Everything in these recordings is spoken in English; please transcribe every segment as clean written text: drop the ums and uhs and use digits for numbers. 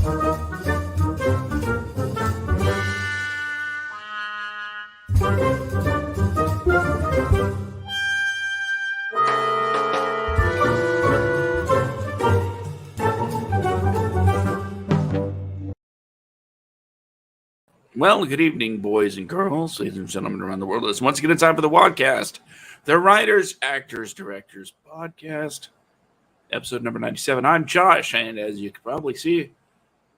Well, good evening, boys and girls, ladies and gentlemen around the world. It's once again time for the WADcast, the Writers, Actors, Directors Podcast, episode number 97. I'm Josh, and as you can probably see,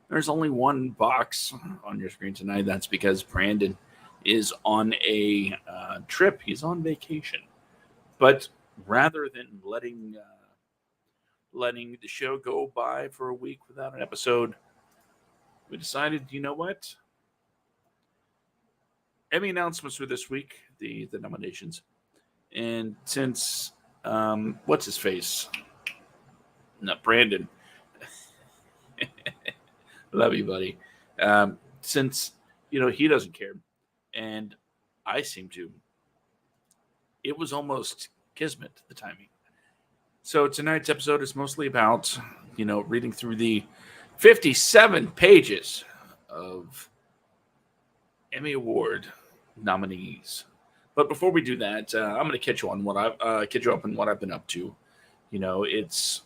there's only one box on your screen tonight. That's because Brandon is on a trip. He's on vacation. But rather than letting the show go by for a week without an episode, we decided, you know what? Emmy announcements for this week, the nominations. And since, what's his face? Not Brandon. Love you, buddy. Since, he doesn't care, and I seem to, it was almost kismet, the timing. So tonight's episode is mostly about, reading through the 57 pages of Emmy Award nominees. But before we do that, I'm going to catch you up on what I've been up to. It's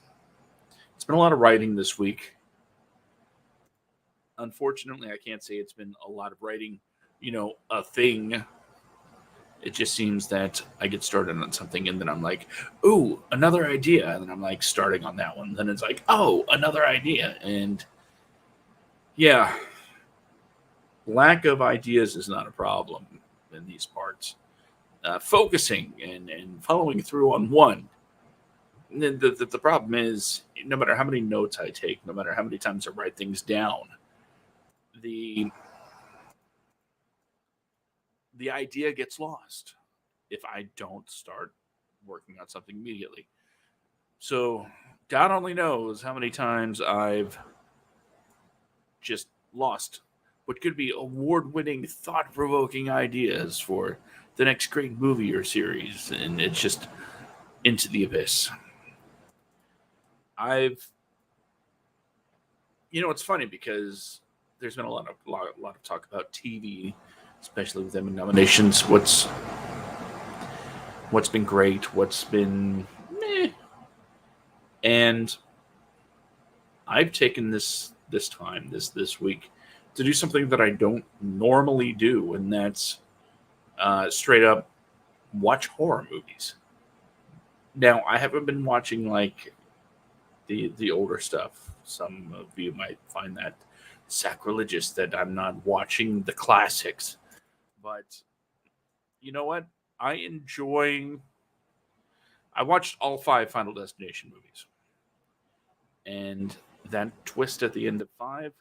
been a lot of writing this week. Unfortunately, I can't say it's been a lot of writing, a thing. It just seems that I get started on something and then I'm like, ooh, another idea. And then I'm like starting on that one. Then it's like, oh, another idea. And yeah, lack of ideas is not a problem in these parts. Focusing and following through on one. The problem is, no matter how many notes I take, no matter how many times I write things down, the idea gets lost if I don't start working on something immediately. So God only knows how many times I've just lost what could be award-winning, thought-provoking ideas for the next great movie or series, and it's just into the abyss. It's funny because there's been a lot of talk about TV, especially with Emmy nominations. What's been great, what's been meh. And I've taken this time, this week, to do something that I don't normally do, and that's straight up watch horror movies. Now, I haven't been watching like the older stuff. Some of you might find that sacrilegious that I'm not watching the classics. But you know what? I watched all 5 Final Destination movies. And that twist at the end of 5,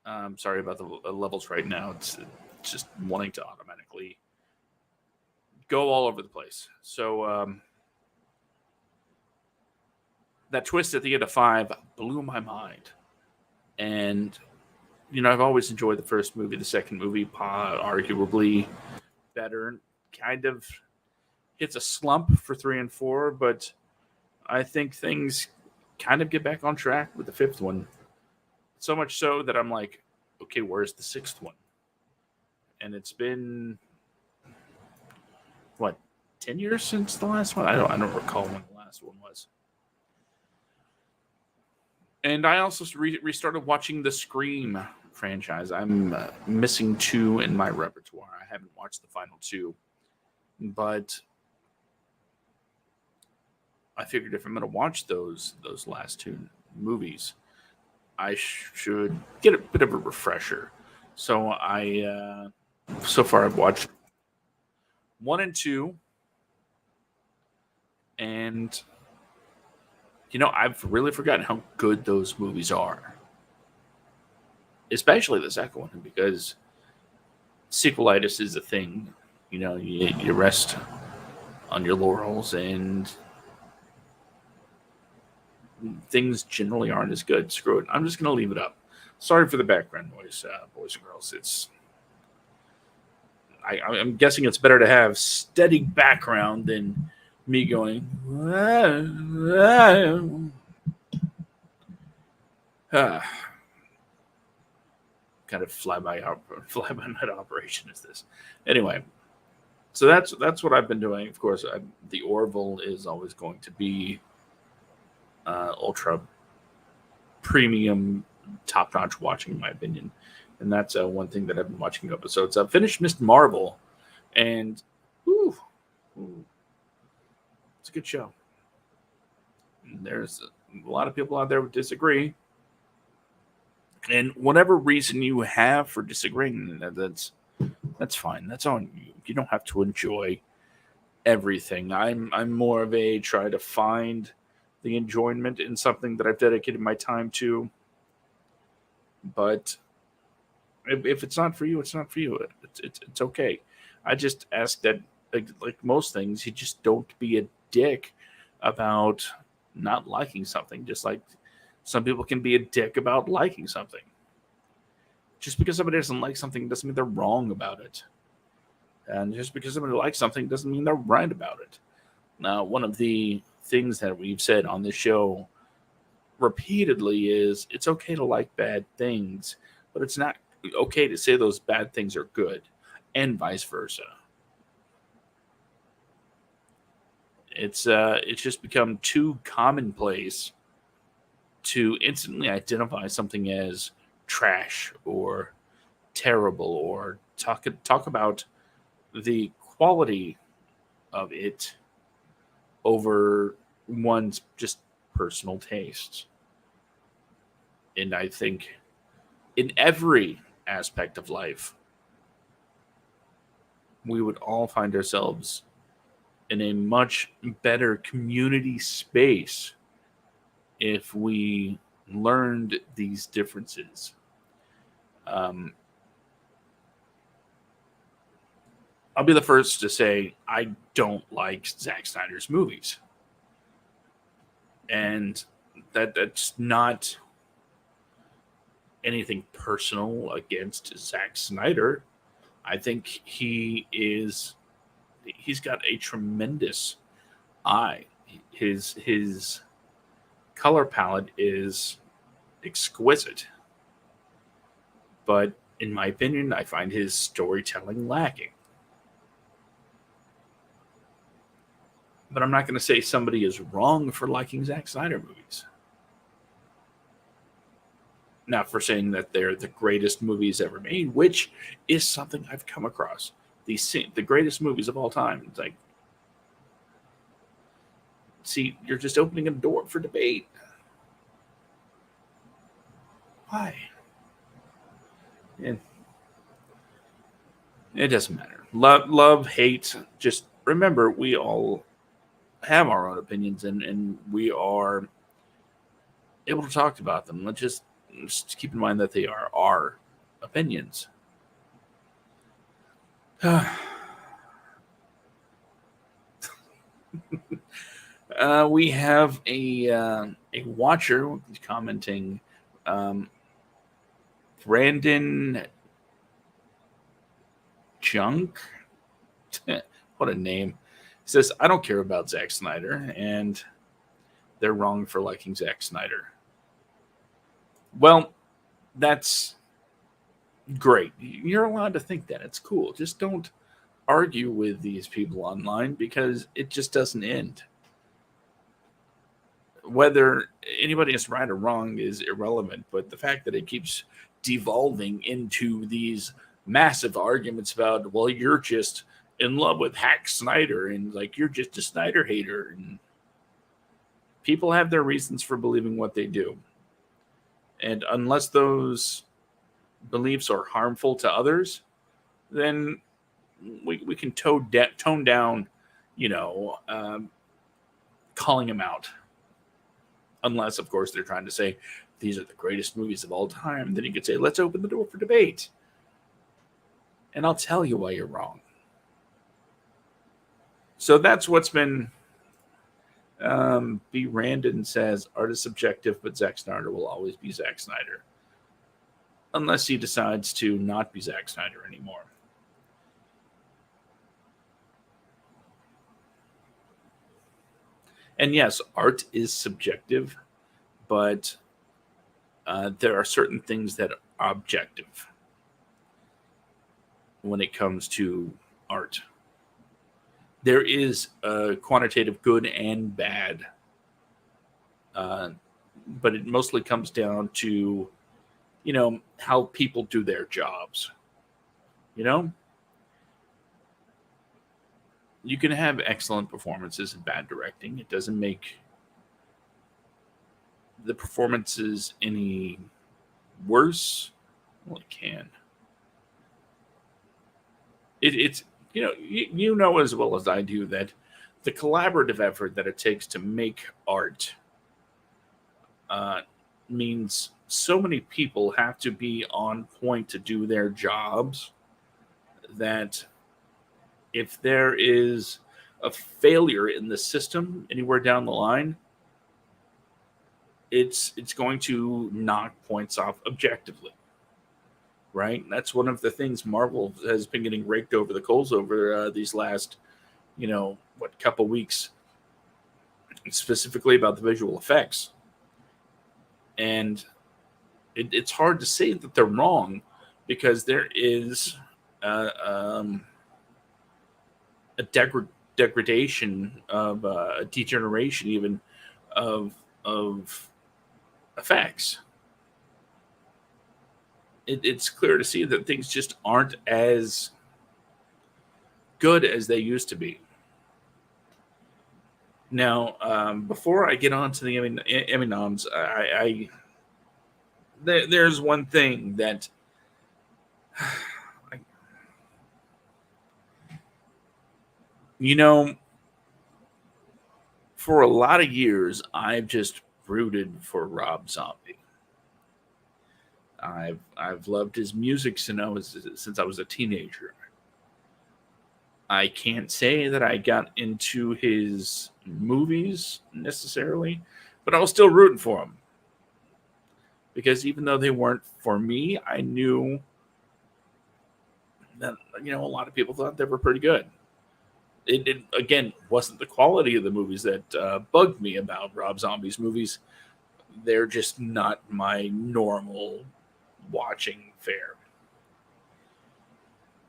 I'm sorry about the levels right now. It's just wanting to automatically go all over the place. So that twist at the end of 5 blew my mind. And, I've always enjoyed the first movie. The second movie, arguably better. Kind of hits a slump for 3 and 4, but I think things kind of get back on track with the 5th one. So much so that I'm like, okay, where's the 6th one? And it's been, 10 years since the last one? I don't recall when the last one was. And I also restarted watching the Scream franchise. I'm missing 2 in my repertoire. I haven't watched the final 2. But I figured if I'm going to watch those last 2 movies, I should get a bit of a refresher. So so far I've watched 1 and 2, and I've really forgotten how good those movies are, especially the second one, because sequelitis is a thing. You rest on your laurels, and things generally aren't as good. Screw it. I'm just going to leave it up. Sorry for the background noise, boys and girls. I'm guessing it's better to have steady background than me going. kind of fly by night operation is this? Anyway, so that's what I've been doing. Of course, the Orville is always going to be ultra premium, top notch watching, in my opinion. And that's one thing that I've been watching episodes. I've finished Miss Marvel, and whew, it's a good show. And there's a lot of people out there who disagree, and whatever reason you have for disagreeing, that's fine. That's on you. You don't have to enjoy everything. I'm more of a try to find the enjoyment in something that I've dedicated my time to. But if it's not for you, it's not for you. It's okay. I just ask that, like most things, you just don't be a dick about not liking something. Just like some people can be a dick about liking something. Just because somebody doesn't like something doesn't mean they're wrong about it. And just because somebody likes something doesn't mean they're right about it. Now, one of the things that we've said on this show repeatedly is it's okay to like bad things, but it's not okay to say those bad things are good, and vice versa. It's just become too commonplace to instantly identify something as trash or terrible, or talk about the quality of it over one's just personal tastes. And I think in every aspect of life, we would all find ourselves in a much better community space if we learned these differences. I'll be the first to say I don't like Zack Snyder's movies. And that's not anything personal against Zack Snyder. I think he's got a tremendous eye. His color palette is exquisite. But in my opinion, I find his storytelling lacking. But I'm not going to say somebody is wrong for liking Zack Snyder movies. Not for saying that they're the greatest movies ever made, which is something I've come across. The greatest movies of all time. It's like, see, you're just opening a door for debate. Why? And it doesn't matter. Love, hate. Just remember, we all have our own opinions, and we are able to talk about them. Let's just keep in mind that they are our opinions. We have a watcher commenting. Brandon Junk, what a name. He says, I don't care about Zack Snyder, and they're wrong for liking Zack Snyder. Well, that's great. You're allowed to think that. It's cool. Just don't argue with these people online, because it just doesn't end. Whether anybody is right or wrong is irrelevant, but the fact that it keeps devolving into these massive arguments about, well, you're just in love with Hack Snyder, and like you're just a Snyder hater, and people have their reasons for believing what they do. And unless those beliefs are harmful to others, then we can tone down, calling them out. Unless, of course, they're trying to say these are the greatest movies of all time. Then you could say, let's open the door for debate. And I'll tell you why you're wrong. So that's what's been. B. Randon says, art is subjective, but Zack Snyder will always be Zack Snyder. Unless he decides to not be Zack Snyder anymore. And yes, art is subjective, but there are certain things that are objective when it comes to art. There is a quantitative good and bad, uh, but it mostly comes down to, how people do their jobs. You know, you can have excellent performances and bad directing. It doesn't make the performances any worse. Well, it can. It's you know as well as I do that the collaborative effort that it takes to make art uh, means so many people have to be on point to do their jobs that if there is a failure in the system anywhere down the line, it's going to knock points off objectively, right? That's one of the things Marvel has been getting raked over the coals over these last, couple weeks, specifically about the visual effects. And it's hard to say that they're wrong because there is um, a degradation of a degeneration even of effects. It's clear to see that things just aren't as good as they used to be. Now, before I get on to the Emmy noms, there's one thing that you know for a lot of years I've just rooted for Rob Zombie. I've loved his music since I was a teenager. I can't say that I got into his movies necessarily, but I was still rooting for him because even though they weren't for me, I knew that a lot of people thought they were pretty good. It again wasn't the quality of the movies that bugged me about Rob Zombie's movies. They're just not my normal watching fare.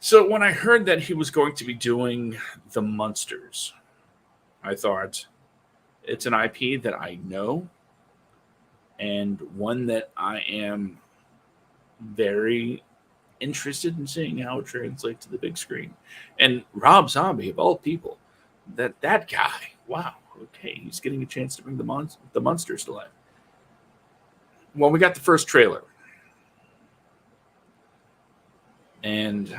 So when I heard that he was going to be doing The Munsters, I thought it's an IP that I know and one that I am very interested in seeing how it translates to the big screen. And Rob Zombie, of all people, that guy, wow, okay, he's getting a chance to bring the Munsters to life. Well, we got the first trailer. And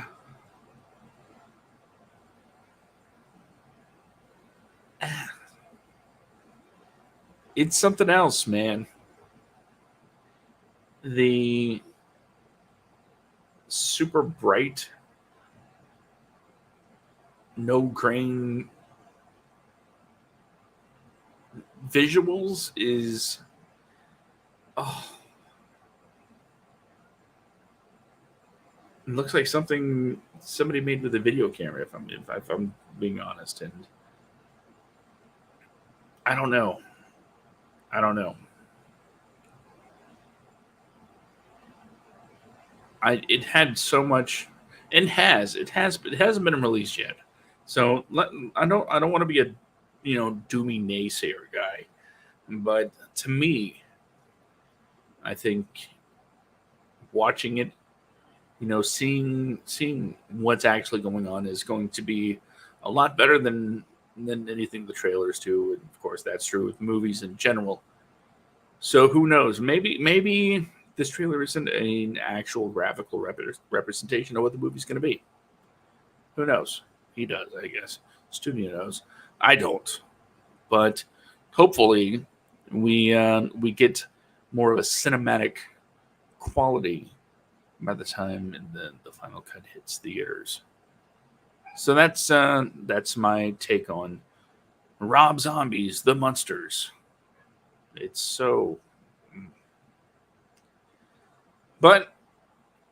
it's something else, man. The super bright, no grain visuals is it looks like something somebody made with a video camera. If I'm being honest, and I don't know. I don't know. It had so much, and it hasn't been released yet. So I don't want to be a doomy naysayer guy, but to me, I think watching it, seeing what's actually going on is going to be a lot better than anything the trailers do, and of course that's true with movies in general. So who knows? Maybe this trailer isn't an actual graphical representation of what the movie's going to be. Who knows? He does, I guess. Studio knows. I don't. But hopefully, we get more of a cinematic quality by the time the final cut hits theaters. So that's my take on Rob Zombie's The Munsters. It's so. But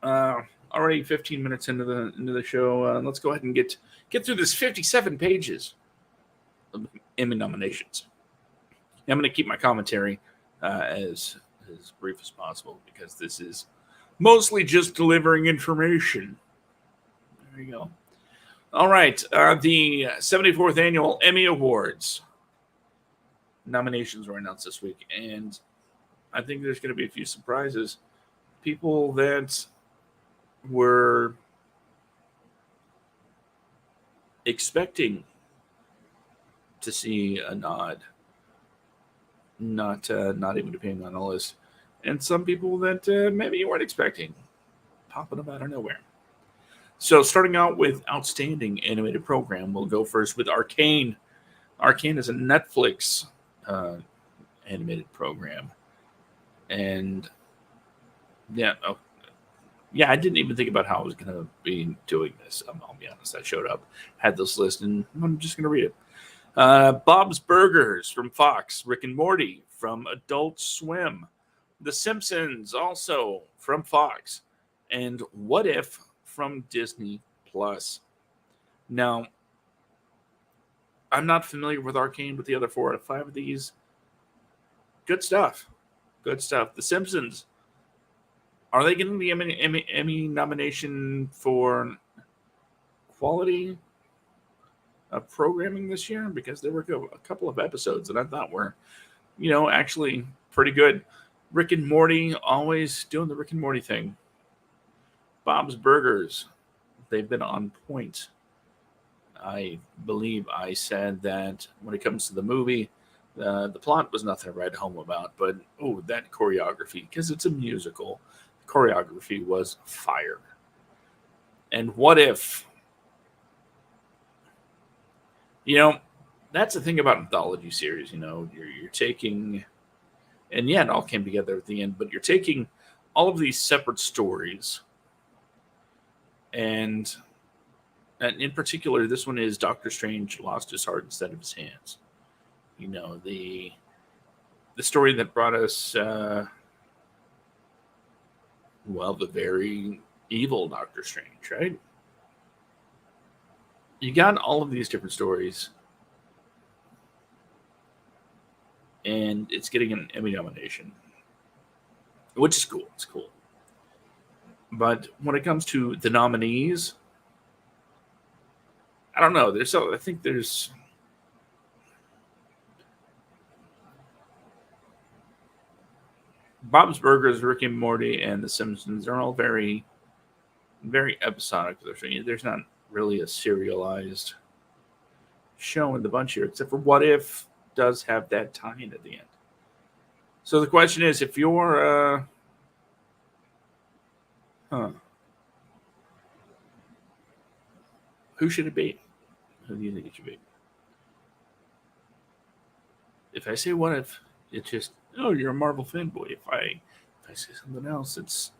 already 15 minutes into the show, let's go ahead and get through this 57 pages of Emmy nominations. I'm going to keep my commentary as as brief as possible because this is mostly just delivering information. There you go. All right. The 74th Annual Emmy Awards nominations were announced this week, and I think there's going to be a few surprises. People that were expecting to see a nod, not even appearing on the list, and some people that maybe you weren't expecting, popping up out of nowhere. So, starting out with Outstanding Animated Program, we'll go first with Arcane. Arcane is a Netflix animated program, and yeah, I didn't even think about how I was going to be doing this. I'll be honest. I showed up, had this list, and I'm just going to read it. Bob's Burgers from Fox, Rick and Morty from Adult Swim, The Simpsons also from Fox, and What If from Disney Plus. Now, I'm not familiar with Arcane, but the other 4 out of 5 of these, good stuff. Good stuff. The Simpsons, are they getting the Emmy nomination for quality of programming this year? Because there were a couple of episodes that I thought were, actually pretty good. Rick and Morty, always doing the Rick and Morty thing. Bob's Burgers, they've been on point. I believe I said that when it comes to the movie, the plot was nothing to write home about, but that choreography, because it's a musical, the choreography was fire. And What If? That's the thing about anthology series. You're taking, and it all came together at the end, but you're taking all of these separate stories, and in particular, this one is Doctor Strange lost his heart instead of his hands. The story that brought us, the very evil Doctor Strange, right? You got all of these different stories, and it's getting an Emmy nomination, which is cool. It's cool. But when it comes to the nominees, I don't know. I think there's Bob's Burgers, Rick and Morty, and The Simpsons. They're all very, very episodic. There's not really a serialized show in the bunch here, except for What If does have that tie-in at the end. So the question is, if you're who should it be? Who do you think it should be? If I say What If, it's just, you're a Marvel fanboy. If I say something else, it's,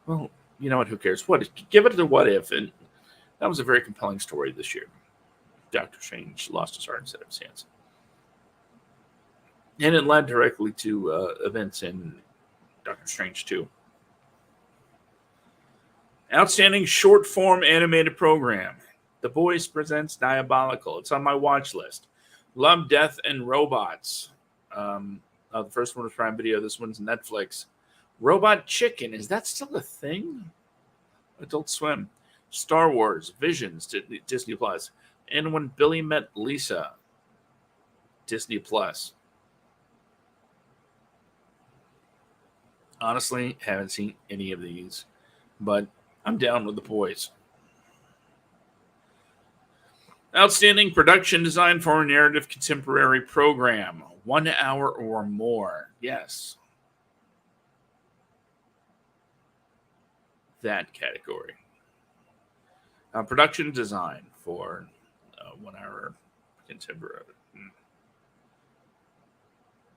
well, you know what? Who cares? Give it to What If, and that was a very compelling story this year. Doctor Strange lost his heart instead of his hands, and it led directly to events in Doctor Strange 2. Outstanding short form animated program. The Voice presents Diabolical. It's on my watch list. Love, Death, and Robots. The first one was Prime Video. This one's Netflix. Robot Chicken. Is that still a thing? Adult Swim. Star Wars. Visions. Disney Plus. And When Billy Met Lisa. Disney Plus. Honestly, haven't seen any of these, but I'm down with The Boys. Outstanding production design for a narrative contemporary program. 1 hour or more. Yes. That category. Production design for 1 hour contemporary.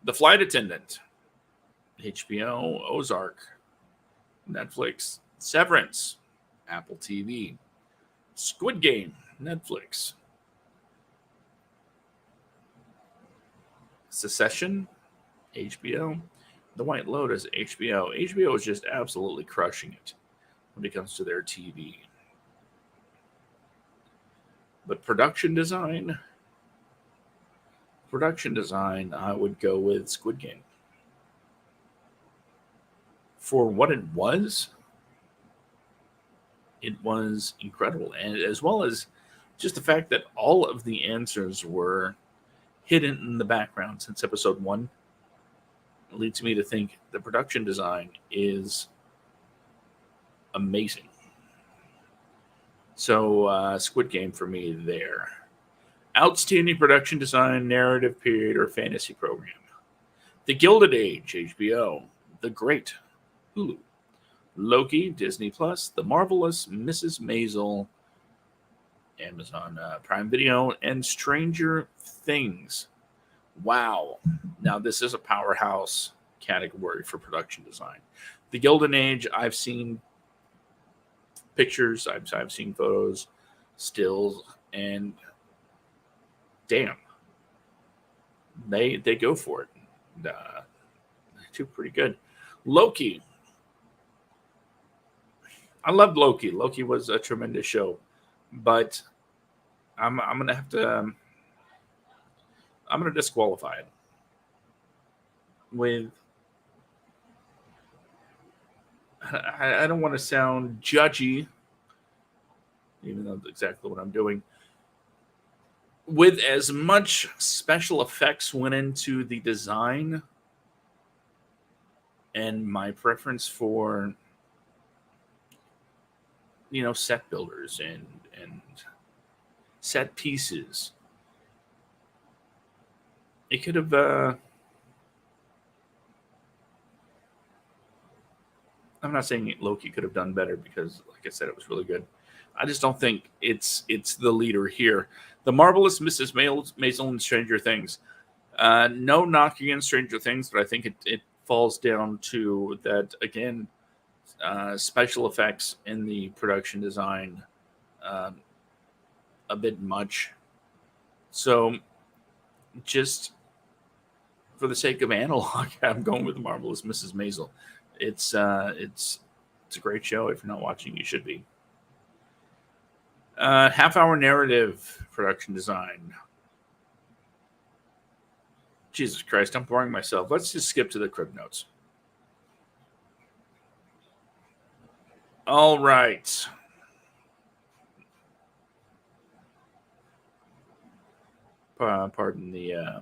The Flight Attendant. HBO, Ozark. Netflix. Severance. Apple TV. Squid Game. Netflix. Secession, HBO. The White Lotus, HBO. HBO is just absolutely crushing it when it comes to their TV. But production design, I would go with Squid Game. for what it was incredible. And as well as just the fact that all of the answers were hidden in the background since episode 1 leads me to think the production design is amazing. So, Squid Game for me there. Outstanding production design, narrative, period, or fantasy program. The Gilded Age, HBO. The Great, Hulu. Loki, Disney Plus. The Marvelous Mrs. Maisel, Amazon Prime Video. And Stranger Things. Wow. Now, this is a powerhouse category for production design. The Gilded Age, I've seen pictures, I've seen photos, stills, and damn, they go for it. They do pretty good. Loki. I loved Loki. Loki was a tremendous show, but I'm gonna have to I'm gonna disqualify it with. I don't want to sound judgy, even though that's exactly what I'm doing. With as much special effects went into the design and my preference for, set builders and set pieces, it could have. I'm not saying Loki could have done better because, like I said, it was really good. I just don't think it's the leader here. The Marvelous Mrs. Maisel and Stranger Things. No knock against Stranger Things, but I think it falls down to that, again, special effects in the production design a bit much. So just for the sake of analog, I'm going with the Marvelous Mrs. Maisel. It's a great show. If you're not watching, you should be. Half-hour narrative production design. Jesus Christ, I'm boring myself. Let's just skip to the crib notes. All right. Pardon the...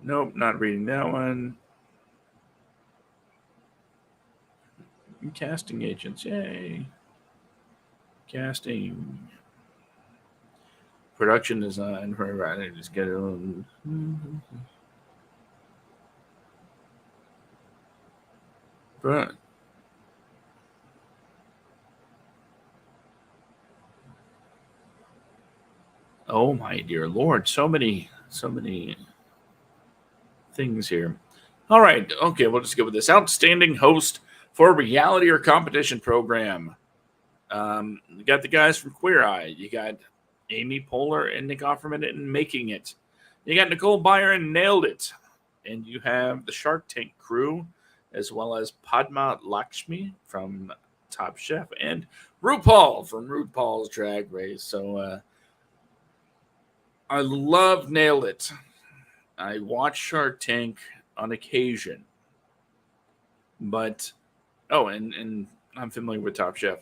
Nope, not reading that one. Casting agents, yay. Casting. Production design, right, just get it on. But oh my dear Lord, so many things here. All right, okay, we'll just go with this. Outstanding host for a reality or competition program. You got the guys from Queer Eye. You got Amy Poehler and Nick Offerman in Making It. You got Nicole Byer and Nailed It. And you have the Shark Tank crew, as well as Padma Lakshmi from Top Chef and RuPaul from RuPaul's Drag Race. So I love Nailed It. I watch Shark Tank on occasion. But, and I'm familiar with Top Chef.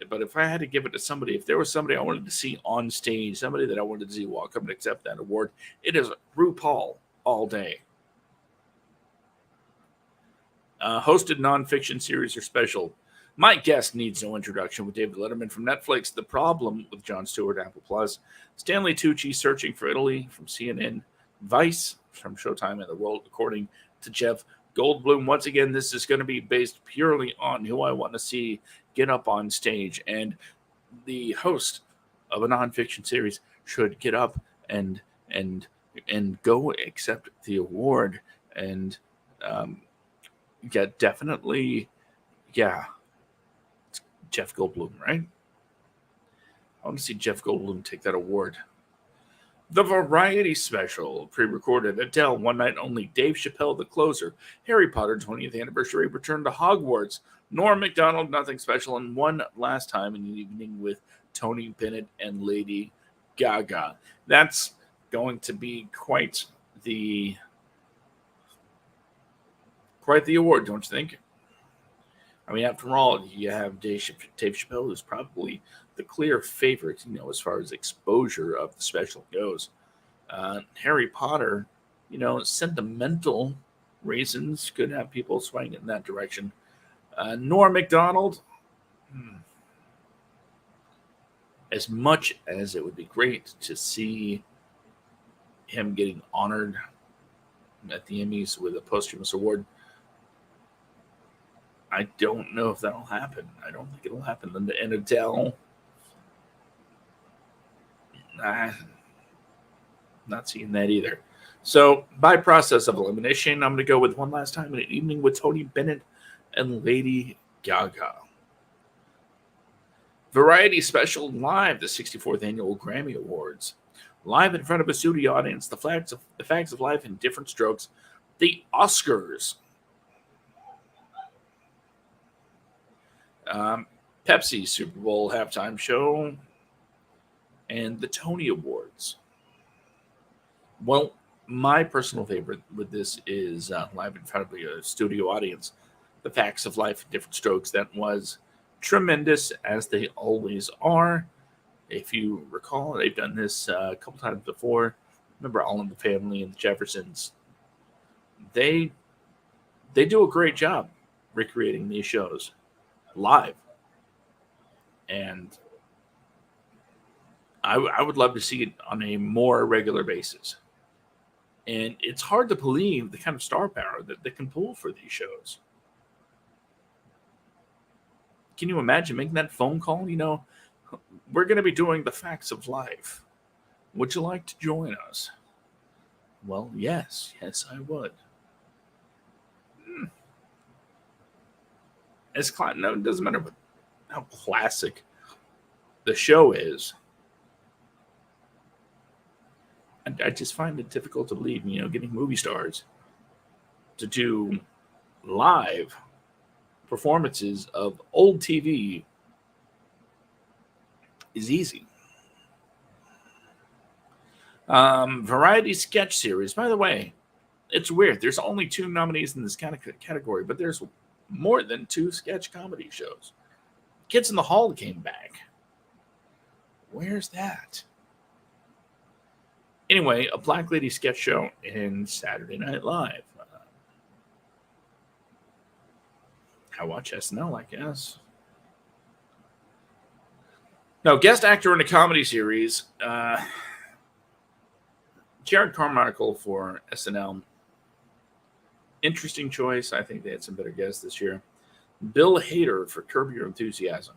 But if I had to give it to somebody, if there was somebody I wanted to see on stage, somebody that I wanted to see walk up and accept that award, it is RuPaul all day. Hosted nonfiction series or special. My Guest needs no introduction with David Letterman from Netflix. The Problem with Jon Stewart, Apple Plus. Stanley Tucci, Searching for Italy from CNN. Vice from Showtime and The World, according to Jeff Goldblum. Once again, this is going to be based purely on who I want to see get up on stage. And the host of a nonfiction series should get up and go accept the award. And definitely, it's Jeff Goldblum, right? I want to see Jeff Goldblum take that award. The Variety Special, pre-recorded. Adele, One Night Only. Dave Chappelle, The Closer. Harry Potter 20th Anniversary, Return to Hogwarts. Norm Macdonald, Nothing Special. And One Last Time in the Evening with Tony Bennett and Lady Gaga. That's going to be quite the award, don't you think? I mean, after all, you have Dave Chappelle, who's probably the clear favorite, as far as exposure of the special goes. Harry Potter, sentimental reasons could have people swaying in that direction. Norm Macdonald, as much as it would be great to see him getting honored at the Emmys with a posthumous award, I don't know if that'll happen. I don't think it'll happen. And Adele, not seeing that either. So, by process of elimination, I'm going to go with One Last Time in an Evening with Tony Bennett and Lady Gaga. Variety Special Live, the 64th Annual Grammy Awards. Live in front of a studio audience, the facts of life in different strokes. The Oscars. Pepsi Super Bowl halftime show. And the Tony Awards. Well, my personal favorite with this is live in front of a studio audience. The facts of life in different strokes. That was tremendous, as they always are. If you recall, they've done this a couple times before. Remember All in the Family and the Jeffersons. They do a great job recreating these shows live. And I would love to see it on a more regular basis. And it's hard to believe the kind of star power that they can pull for these shows. Can you imagine making that phone call? We're going to be doing the facts of life. Would you like to join us? Well, yes, I would. No, it doesn't matter how classic the show is. I just find it difficult to believe, getting movie stars to do live performances of old TV is easy. Variety sketch series. By the way, it's weird. There's only 2 nominees in this kind of category, but there's more than 2 sketch comedy shows. Kids in the Hall came back. Where's that? Anyway, a Black Lady sketch show in Saturday Night Live. I watch SNL, I guess. No, guest actor in a comedy series. Jared Carmichael for SNL. Interesting choice. I think they had some better guests this year. Bill Hader for Curb Your Enthusiasm.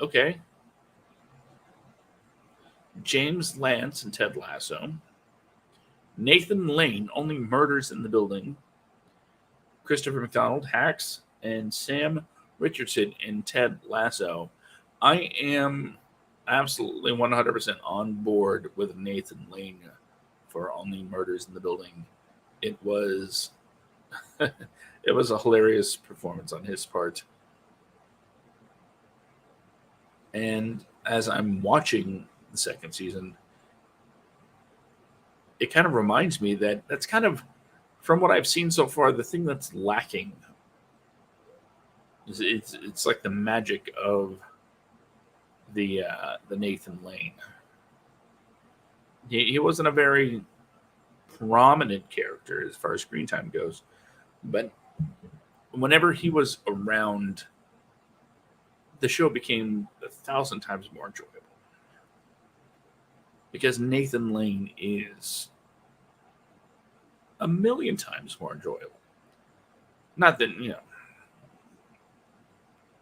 Okay. James Lance and Ted Lasso. Nathan Lane, Only Murders in the Building. Christopher McDonald, Hacks, and Sam Richardson in Ted Lasso. I am absolutely 100% on board with Nathan Lane for Only Murders in the Building. It was it was a hilarious performance on his part. And as I'm watching the second season, it kind of reminds me that that's kind of, from what I've seen so far, the thing that's lacking. It's like the magic of the Nathan Lane. He wasn't a very prominent character as far as screen time goes, but whenever he was around, the show became 1,000 times more enjoyable. Because Nathan Lane is 1,000,000 times more enjoyable. Not that,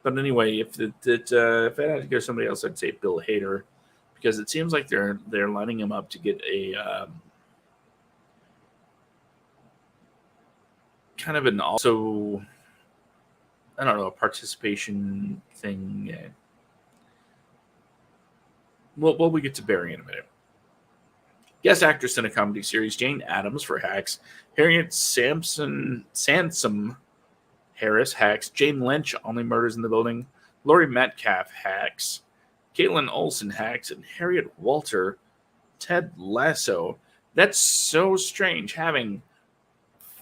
But anyway, if I had to go somebody else, I'd say Bill Hader, because it seems like they're lining him up to get a kind of an also, I don't know, a participation thing. Well, we get to Barry in a minute. Guest actress in a comedy series, Jane Addams for Hacks, Harriet Sansom Harris, Hacks, Jane Lynch, Only Murders in the Building, Laurie Metcalf, Hacks, Caitlin Olsen Hacks, and Harriet Walter, Ted Lasso. That's so strange having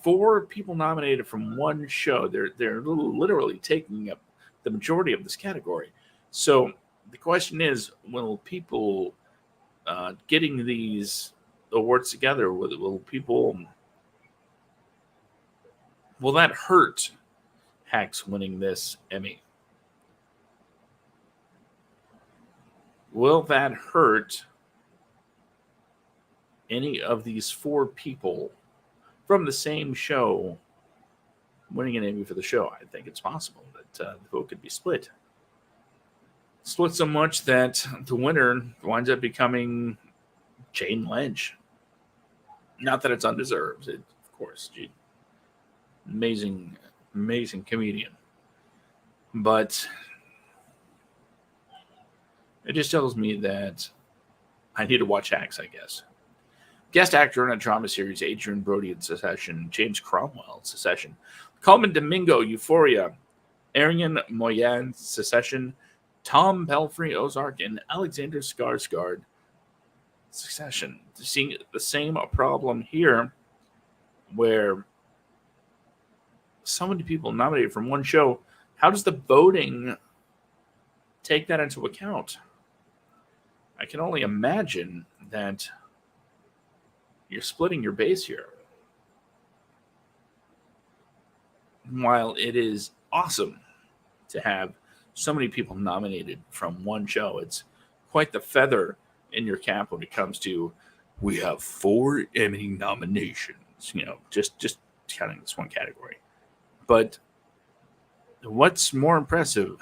4 people nominated from one show. They're literally taking up the majority of this category. So the question is, will people getting these awards together, will that hurt Hacks winning this Emmy? Will that hurt any of these 4 people from the same show winning an Emmy for the show? I think it's possible that the vote could be split. Split so much that the winner winds up becoming Jane Lynch. Not that it's undeserved, of course. Amazing, amazing comedian. But it just tells me that I need to watch Hacks, I guess. Guest actor in a drama series, Adrian Brody in Succession, James Cromwell in Succession, Coleman Domingo, Euphoria, Arian Moyen, Succession, Tom Belfry, Ozark, and Alexander Skarsgård, Succession. Seeing the same problem here, where so many people nominated from one show. How does the voting take that into account? I can only imagine that you're splitting your base here. While it is awesome to have so many people nominated from one show, it's quite the feather in your cap when it comes to, we have 4 Emmy nominations, just counting this one category. But what's more impressive,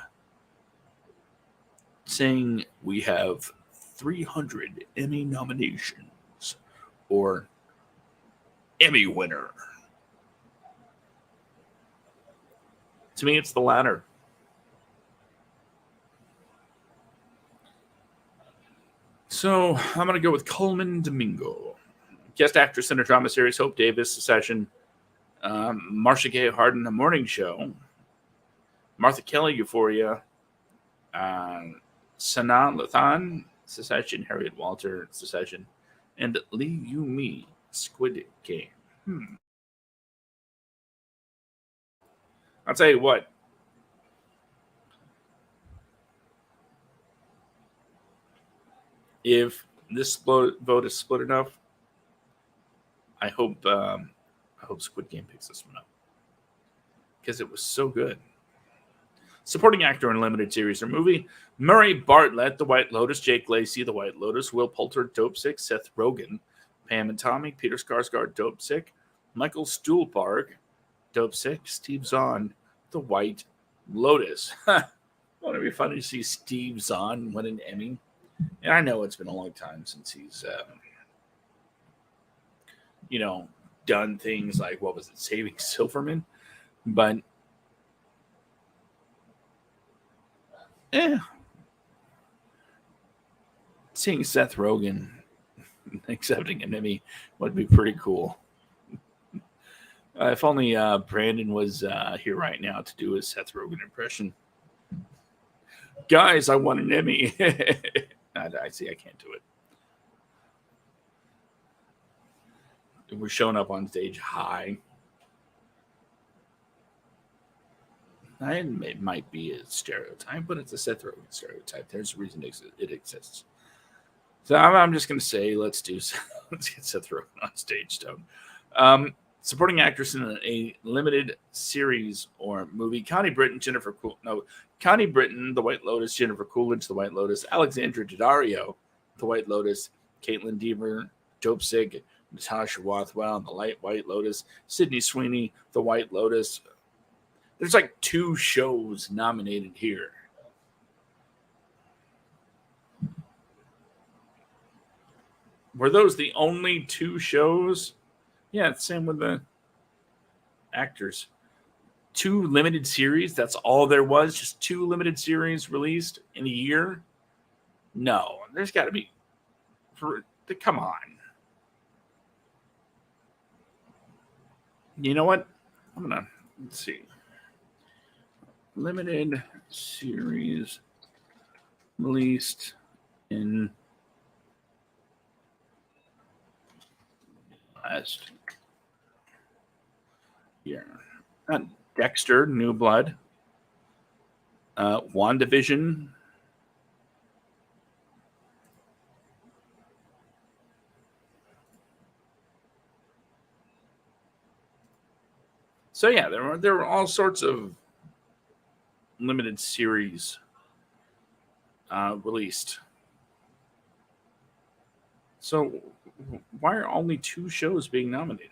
saying we have 300 Emmy nominations or Emmy winner? To me, it's the latter. So I'm going to go with Coleman Domingo. Guest actress in a drama series, Hope Davis, Succession. Marcia Gay Harden, The Morning Show. Martha Kelly, Euphoria. Sanaa Lathan, Succession. Harriet Walter, Succession. And Lee Yu-mi, Squid Game. I'll tell you what. If this vote is split enough, I hope Squid Game picks this one up, because it was so good. Supporting actor in limited series or movie: Murray Bartlett, The White Lotus; Jake Lacey, The White Lotus; Will Poulter, Dope Sick; Seth Rogen, Pam and Tommy; Peter Skarsgård, Dope Sick; Michael Stuhlbarg, Dope Sick; Steve Zahn, The White Lotus. Wouldn't it be funny to see Steve Zahn win an Emmy? And I know it's been a long time since he's, done things like, what was it, Saving Silverman? But, seeing Seth Rogen accepting an Emmy would be pretty cool. If only Brandon was here right now to do his Seth Rogen impression. Guys, I won an Emmy. I see, I can't do it. We're showing up on stage high. It might be a stereotype, but it's a Seth Rogen stereotype. There's a reason it exists. So I'm just going to say, let's get Seth Rogen on stage, Stone. Supporting actress in a limited series or movie: Connie Britton, The White Lotus; Jennifer Coolidge, The White Lotus; Alexandra Daddario, The White Lotus; Caitlin Dever, Dope Sick; Natasha Rothwell, The White Lotus; Sydney Sweeney, The White Lotus. There's like 2 shows nominated here. Were those the only 2 shows? Yeah, same with the actors. 2 limited series, that's all there was? Just 2 limited series released in a year? No, there's got to be. Come on. You know what? Let's see. Limited series released in last year. Dexter, New Blood, WandaVision, so yeah, there were all sorts of limited series released. So why are only 2 shows being nominated?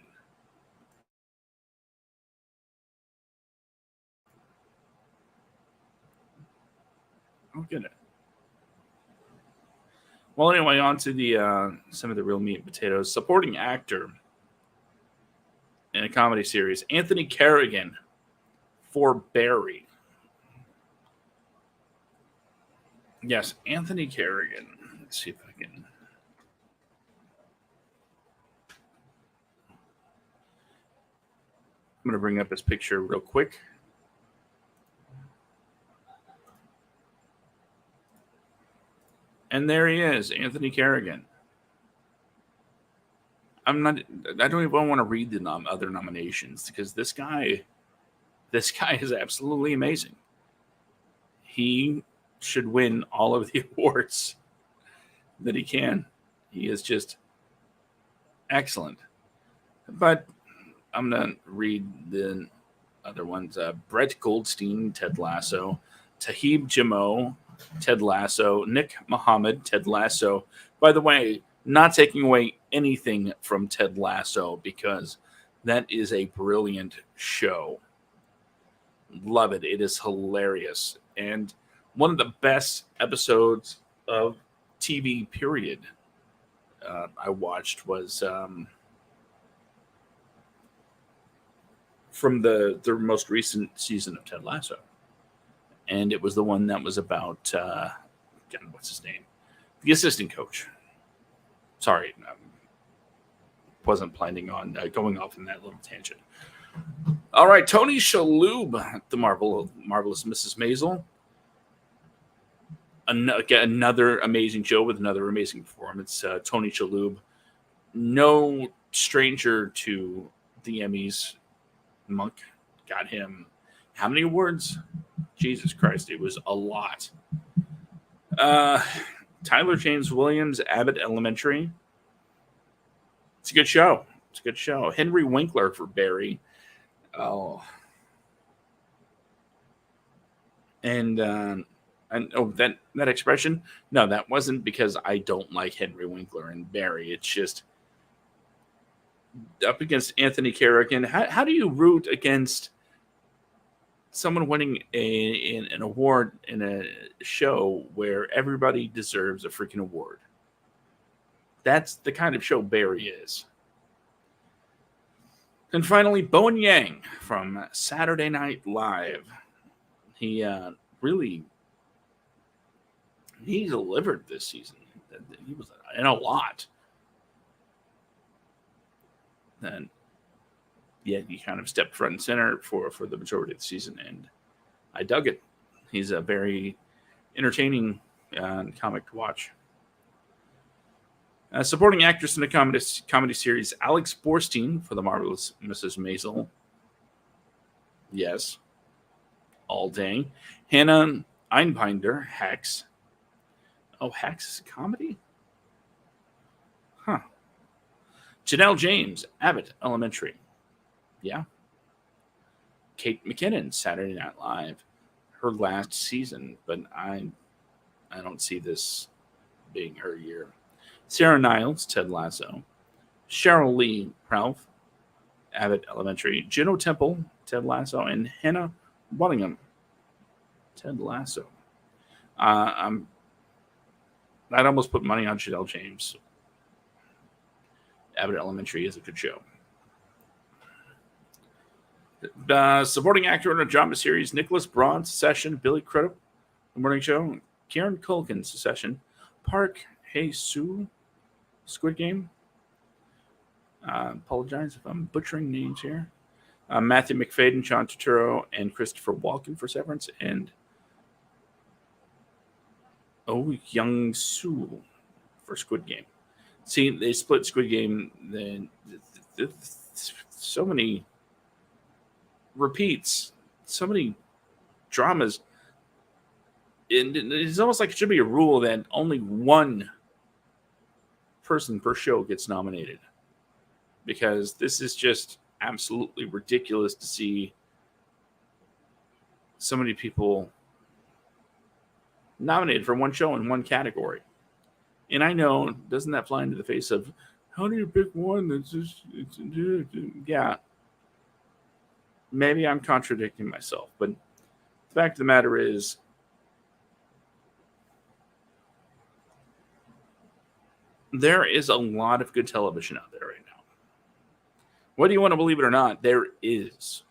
I don't get it. Well, anyway, on to the some of the real meat and potatoes. Supporting actor in a comedy series, Anthony Carrigan for Barry. Yes, Anthony Carrigan. Let's see if I can. I'm going to bring up his picture real quick. And there he is, Anthony Carrigan. I don't even want to read the other nominations because this guy is absolutely amazing. He should win all of the awards that he can. He is just excellent. But I'm going to read the other ones. Brett Goldstein, Ted Lasso. Tahib Jamo, Ted Lasso. Nick Muhammad, Ted Lasso. By the way, not taking away anything from Ted Lasso because that is a brilliant show. Love it. It is hilarious. And one of the best episodes of TV, period, I watched was from the most recent season of Ted Lasso. And it was the one that was about, what's his name? The assistant coach. Sorry, wasn't planning on going off in that little tangent. All right, Tony Shalhoub, the marvelous Mrs. Maisel. Another amazing show with another amazing performance. Tony Shalhoub, no stranger to the Emmys. Monk got him how many awards? Jesus Christ, it was a lot. Tyler James Williams, Abbott Elementary. It's a good show. Henry Winkler for Barry. Oh. And that expression? No, that wasn't because I don't like Henry Winkler and Barry. It's just up against Anthony Carrigan. How do you root against someone winning an award in a show where everybody deserves a freaking award? That's the kind of show Barry is. And finally, Bowen Yang from Saturday Night Live. He delivered this season. He was in a lot. And yeah, he kind of stepped front and center for the majority of the season, and I dug it. He's a very entertaining comic to watch. Supporting actress in a comedy series, Alex Borstein for The Marvelous Mrs. Maisel. Yes. All day. Hannah Einbinder, Hex. Oh, Hex is a comedy? Huh. Janelle James, Abbott Elementary. Yeah. Kate McKinnon, Saturday Night Live. Her last season, but I don't see this being her year. Sarah Niles, Ted Lasso. Cheryl Lee Ralph, Abbott Elementary. Juno Temple, Ted Lasso. And Hannah Waddingham, Ted Lasso. I'd almost put money on Janelle James. Abbott Elementary is a good show. Supporting actor in a drama series, Nicholas Braun, Succession. Billy Crudup, The Morning Show. Kieran Culkin, Succession. Park Hae-soo, Squid Game. Apologize if I'm butchering names here. Matthew McFadden, John Turturro, and Christopher Walken for Severance. And Oh Young Soo for Squid Game. See, they split Squid Game. Then so many repeats, so many dramas. And it's almost like it should be a rule that only one person per show gets nominated, because this is just absolutely ridiculous to see so many people nominated for one show in one category. And I know, doesn't that fly into the face of how do you pick one that's just yeah, maybe I'm contradicting myself, but the fact of the matter is there is a lot of good television out there right now. Whether you want to believe it or not, there is.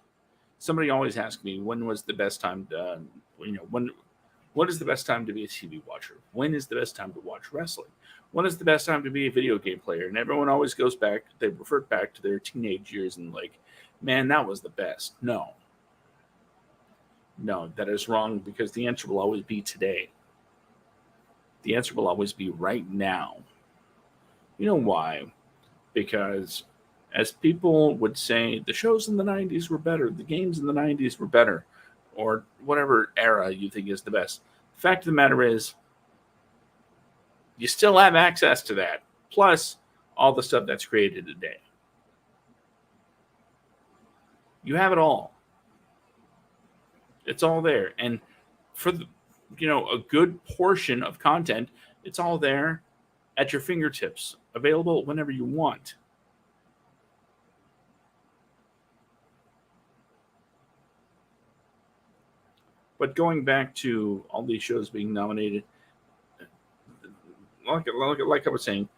Somebody always asks me, when was the best time to, what is the best time to be a TV watcher? When is the best time to watch wrestling? When is the best time to be a video game player? And everyone always goes back, they revert back to their teenage years and like, man, that was the best. No, that is wrong, because the answer will always be today. The answer will always be right now. You know why? Because as people would say, the shows in the 90s were better, the games in the 90s were better, or whatever era you think is the best. The fact of the matter is, you still have access to that, plus all the stuff that's created today. You have it all. It's all there. And for a good portion of content, it's all there at your fingertips, available whenever you want. But going back to all these shows being nominated, like I was saying,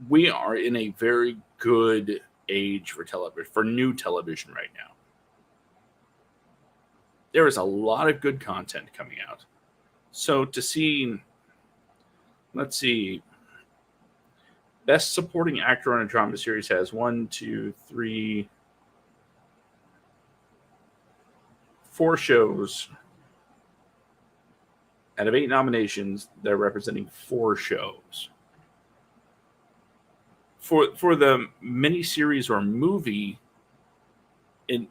we are in a very good age for television, for new television right now. There is a lot of good content coming out. So to see, let's see, Best Supporting Actor on a Drama Series has 4 shows. Out of 8 nominations, they're representing 4 shows. For the miniseries or movie, it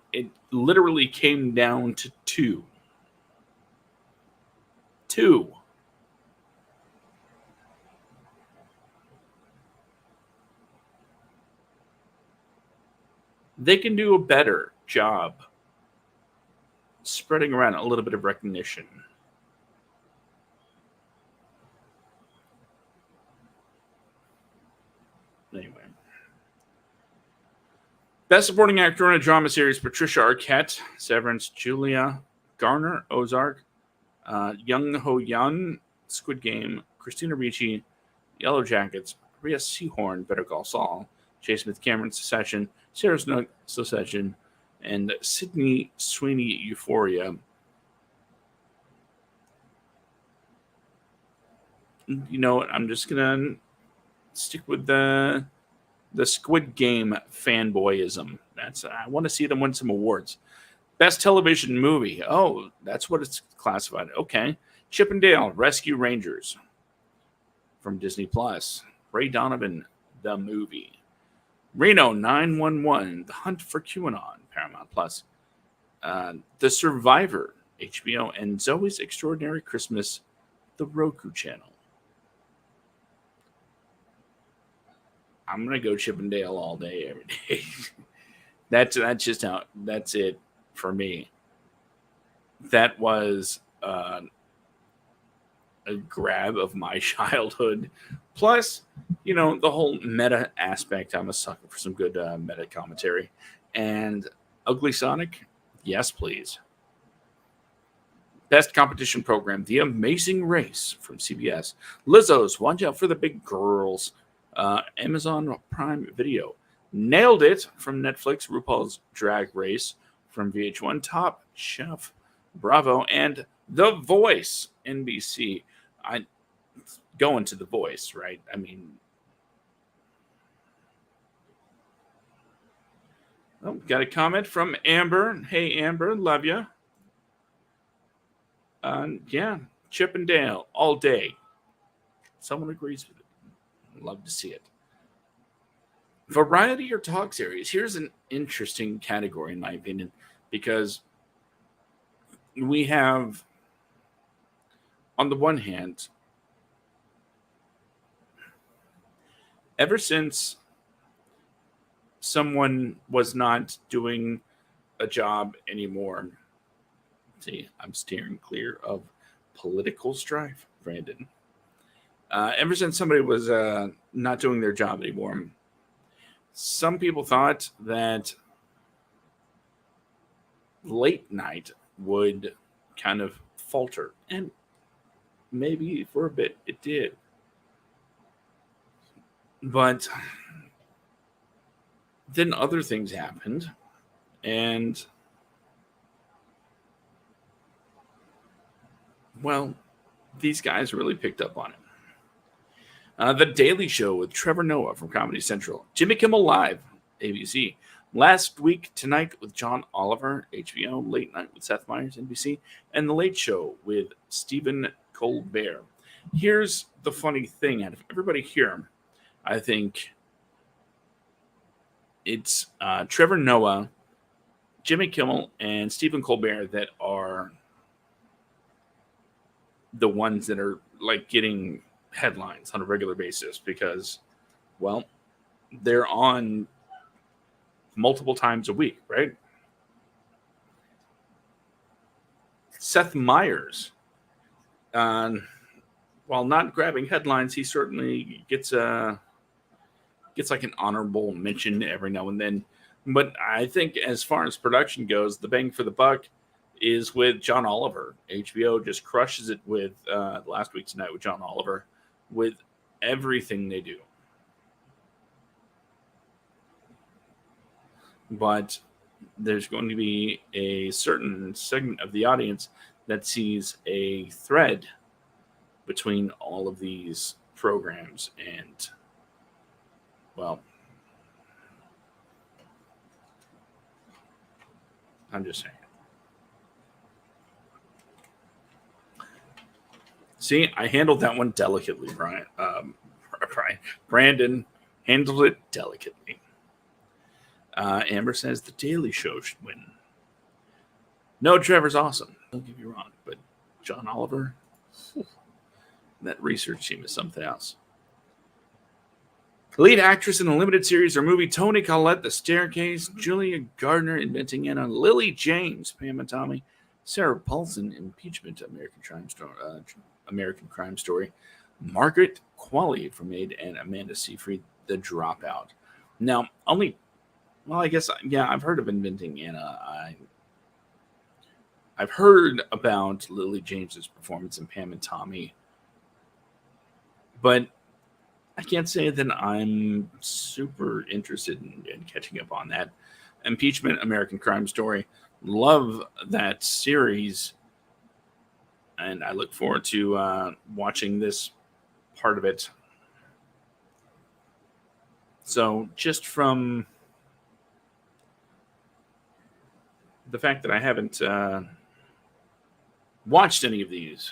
literally came down to 2. 2. They can do a better job spreading around a little bit of recognition. Anyway. Best Supporting Actor in a Drama Series: Patricia Arquette, Severance; Julia Garner, Ozark; Young Ho Yun, Squid Game; Christina Ricci, Yellow Jackets; Rhea Seehorn, Better Call Saul; J. Smith Cameron, Secession; Sarah Snook, Secession; and Sydney Sweeney, Euphoria. You know what? I'm just gonna stick with the Squid Game fanboyism. I want to see them win some awards. Best Television Movie. Oh, that's what it's classified. Okay. Chip and Dale Rescue Rangers from Disney Plus. Ray Donovan, the movie. Reno 911, The Hunt for QAnon, Paramount Plus. The Survivor, HBO, and Zoe's Extraordinary Christmas, the Roku channel. I'm gonna go Chip and Dale all day, every day. that's just how. That's it for me. That was a grab of my childhood. Plus, the whole meta aspect. I'm a sucker for some good meta commentary. And Ugly Sonic, yes, please. Best Competition Program: The Amazing Race from CBS. Lizzo's Watch Out for the Big Girls. Amazon Prime Video. Nailed It from Netflix. RuPaul's Drag Race from VH1. Top Chef, Bravo, and The Voice, NBC. I going to The Voice, right? I mean, got a comment from Amber. Hey, Amber, love you. Yeah, Chip and Dale all day. Someone agrees with it. Love to see it. Variety or talk series. Here's an interesting category, in my opinion, because we have, on the one hand, ever since someone was not doing a job anymore. See, I'm steering clear of political strife, Brandon. Ever since somebody was not doing their job anymore, some people thought that late night would kind of falter, and maybe for a bit it did. But then other things happened, and well, these guys really picked up on it. The Daily Show with Trevor Noah from Comedy Central. Jimmy Kimmel Live, ABC. Last Week Tonight with John Oliver, HBO. Late Night with Seth Meyers, NBC. And The Late Show with Stephen Colbert. Here's the funny thing. Out of everybody here, I think it's Trevor Noah, Jimmy Kimmel, and Stephen Colbert that are the ones that are like getting headlines on a regular basis because, well, they're on multiple times a week, right? Seth Meyers, while not grabbing headlines, he certainly gets like an honorable mention every now and then. But I think as far as production goes, the bang for the buck is with John Oliver. HBO just crushes it with Last Week Tonight with John Oliver with everything they do. But there's going to be a certain segment of the audience that sees a thread between all of these programs and, well, I'm just saying. See, I handled that one delicately, Brian. Brandon handled it delicately. Amber says The Daily Show should win. No, Trevor's awesome. Don't get me wrong, but John Oliver, that research team is something else. Lead actress in a limited series or movie: Toni Collette, The Staircase; Julia Gardner, Inventing Anna; Lily James, Pam and Tommy; Sarah Paulson, Impeachment, American Crime Story; Margaret Qualley from Maid; and Amanda Seyfried, The Dropout. Now, I guess, yeah, I've heard of Inventing Anna. I've heard about Lily James's performance in Pam and Tommy, but I can't say that I'm super interested in catching up on that. Impeachment, American Crime Story. Love that series, and I look forward to watching this part of it. So just from the fact that I haven't watched any of these,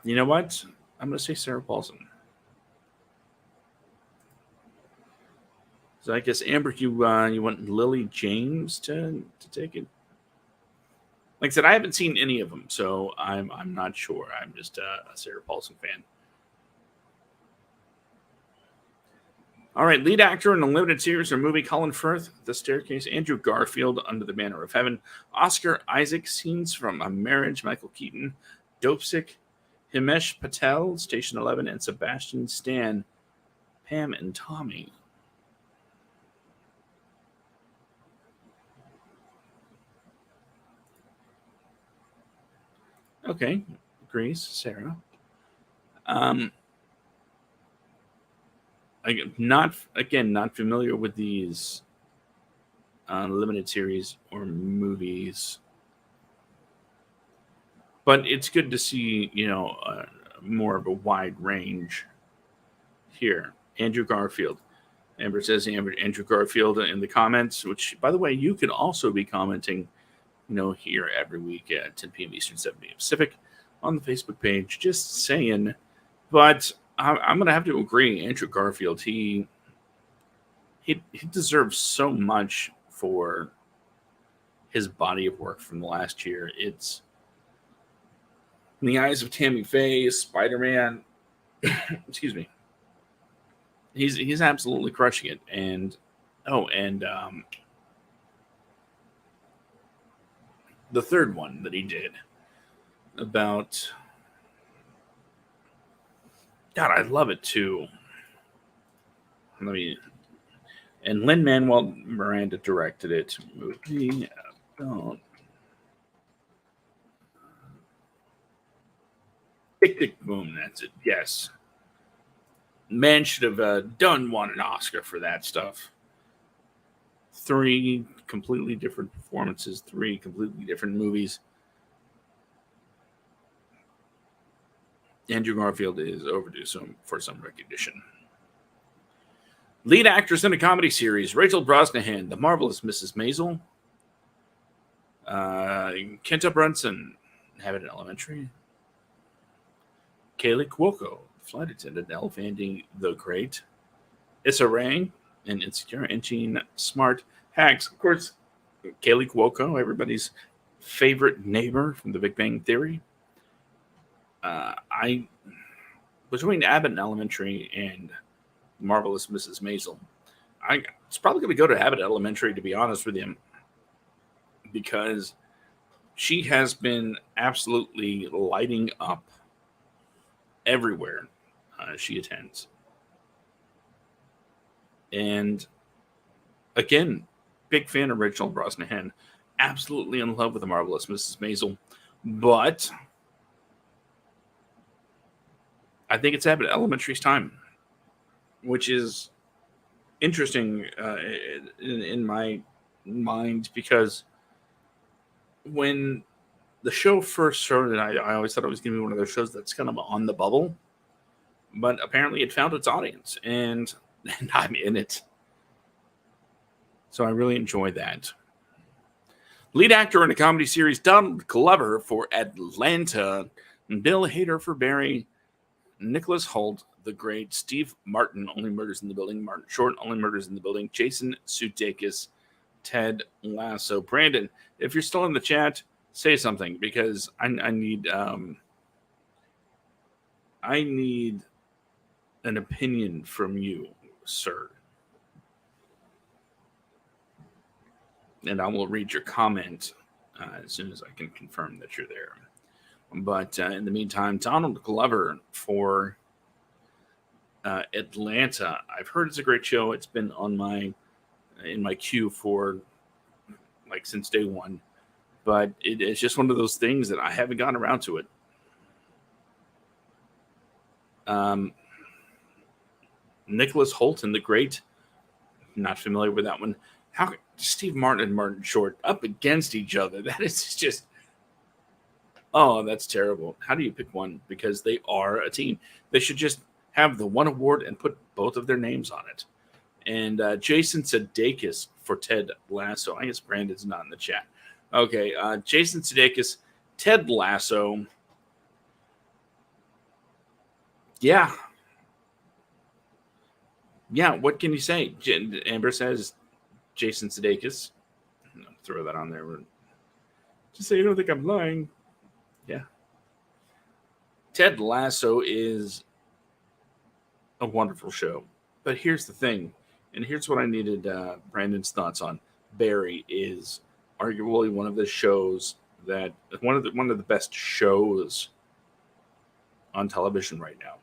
you know what? I'm going to say Sarah Paulson. So I guess, Amber, you want Lily James to take it? Like I said, I haven't seen any of them, so I'm not sure. I'm just a Sarah Paulson fan. All right, lead actor in a limited series or movie: Colin Firth, The Staircase; Andrew Garfield, Under the Banner of Heaven; Oscar Isaac, Scenes from a Marriage; Michael Keaton, Dopesick; Himesh Patel, Station 11; and Sebastian Stan, Pam and Tommy. Okay, agrees, Sarah. Not familiar with these limited series or movies, but it's good to see, more of a wide range here. Andrew Garfield. Amber says Andrew Garfield in the comments, which, by the way, you could also be commenting here every week at 10 p.m. Eastern, 7 p.m. Pacific on the Facebook page. Just saying. But I'm going to have to agree. Andrew Garfield, he deserves so much for his body of work from the last year. It's In the Eyes of Tammy Faye, Spider-Man. Excuse me. He's absolutely crushing it. And the third one that he did about, God, I love it too. And Lin-Manuel Miranda directed it. Movie about Tick Tick Boom. That's it. Yes, man should have won an Oscar for that stuff. 3 completely different performances, 3 completely different movies. Andrew Garfield is overdue for some recognition. Lead actress in a comedy series, Rachel Brosnahan, The Marvelous Mrs. Maisel. Kenta Brunson, Abbott Elementary. Kaylee Cuoco, flight attendant, Elefanting the Great. Issa Rae, and Insecure, and Jean Smart, Hacks. Of course, Kaylee Cuoco, everybody's favorite neighbor from The Big Bang Theory. Between Abbott Elementary and Marvelous Mrs. Maisel, it's probably going to go to Abbott Elementary, to be honest with you, because she has been absolutely lighting up everywhere she attends. And again, big fan of Rachel Brosnahan, absolutely in love with The Marvelous Mrs. Maisel, but I think it's Abbott Elementary's time, which is interesting in my mind, because when the show first started, I always thought it was going to be one of those shows that's kind of on the bubble, but apparently it found its audience, and I'm in it. So I really enjoy that. Lead actor in a comedy series, Donald Glover for Atlanta, Bill Hader for Barry, Nicholas Hoult, The Great, Steve Martin, Only Murders in the Building, Martin Short, Only Murders in the Building, Jason Sudeikis, Ted Lasso. Brandon, if you're still in the chat, say something, because I need an opinion from you, sir. And I will read your comment as soon as I can confirm that you're there. But in the meantime, Donald Glover for Atlanta. I've heard it's a great show. It's been in my queue for since day one. But it's just one of those things that I haven't gotten around to it. Nicholas Hoult and The Great. Not familiar with that one. How Steve Martin and Martin Short up against each other? That is just, oh, that's terrible. How do you pick one? Because they are a team. They should just have the one award and put both of their names on it. And Jason Sudeikis for Ted Lasso. I guess Brandon's not in the chat. Okay, Jason Sudeikis, Ted Lasso. Yeah. Yeah, what can you say? Amber says Jason Sudeikis. I'll throw that on there. Just so you don't think I'm lying. Yeah. Ted Lasso is a wonderful show. But here's the thing, and here's what I needed Brandon's thoughts on. Barry is arguably one of the shows that one of the best shows on television right now.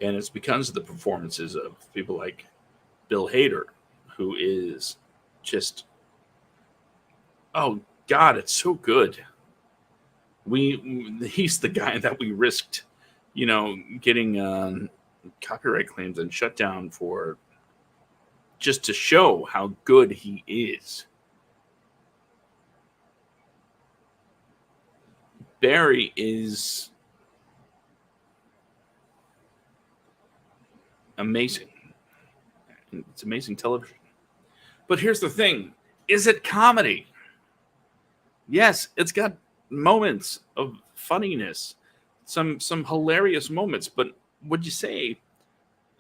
And it's because of the performances of people like Bill Hader, who is just, oh God, it's so good. He's the guy that we risked, getting copyright claims and shut down for, just to show how good he is. Barry is amazing. It's amazing television. But here's the thing. Is it comedy? Yes, it's got moments of funniness, some hilarious moments, but would you say